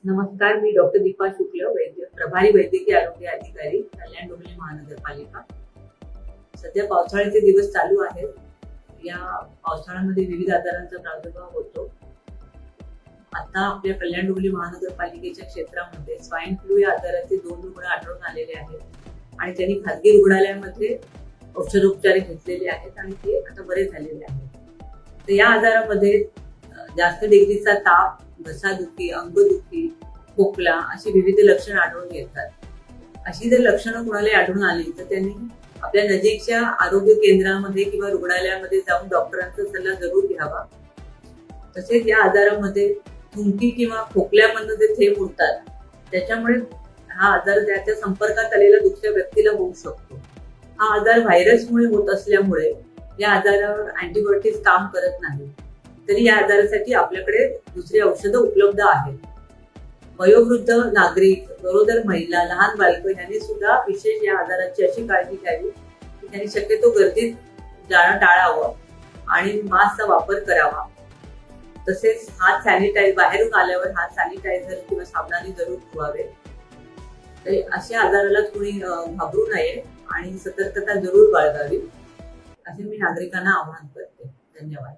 नमस्कार, मी डॉक्टर दीपा शुक्ल, प्रभारी वैद्यकीय आरोग्य अधिकारी, कल्याण डोंबिवली महानगरपालिका. सध्या पावसाळ्याचे दिवस चालू आहेत. या पावसाळ्यामध्ये विविध आजारांचा प्रादुर्भाव होतो. आता आपल्या कल्याण डोंबिवली महानगरपालिकेच्या क्षेत्रामध्ये स्वाईन फ्लू या आजाराचे 2 रुग्ण आढळून आलेले आहेत आणि त्यांनी खासगी रुग्णालयामध्ये औषधोपचार घेतलेले आहेत आणि ते आता बरे झालेले आहेत. तर या आजारामध्ये जास्त डिग्रीचा ताप, घसादुखी, अंगदुखी, खोकला अशी विविध लक्षणं आढळून येतात. अशी जर लक्षणं कुणाला आढळून आली तर त्यांनी आपल्या नजीकच्या आरोग्य केंद्रामध्ये किंवा रुग्णालयामध्ये जाऊन डॉक्टरांचा सल्ला जरूर घ्यावा. तसेच या आजारामध्ये थुंकी किंवा खोकल्यामधून जे थेंब उडतात त्याच्यामुळे हा आजार त्याच्या संपर्कात आलेल्या दुसऱ्या व्यक्तीला होऊ शकतो. हा आजार व्हायरसमुळे होत असल्यामुळे या आजारावर अँटीबायोटिक्स काम करत नाही. तरी या आजारासाठी आपल्याकडे दुसरी औषधं उपलब्ध आहेत. वयोवृद्ध नागरिक, गरोदर महिला, लहान बालकं यांनी सुद्धा विशेष या आजाराची अशी काळजी घ्यावी की त्यांनी शक्यतो गर्दीत जाणं टाळावं आणि मास्कचा वापर करावा. तसेच हात सॅनिटाईज, बाहेरून आल्यावर हात सॅनिटायझर किंवा साबणाने जरूर धुवावे. तर अशा आजाराला कोणी घाबरू नये आणि सतर्कता जरूर बाळगावी असे मी नागरिकांना आवाहन करते. धन्यवाद.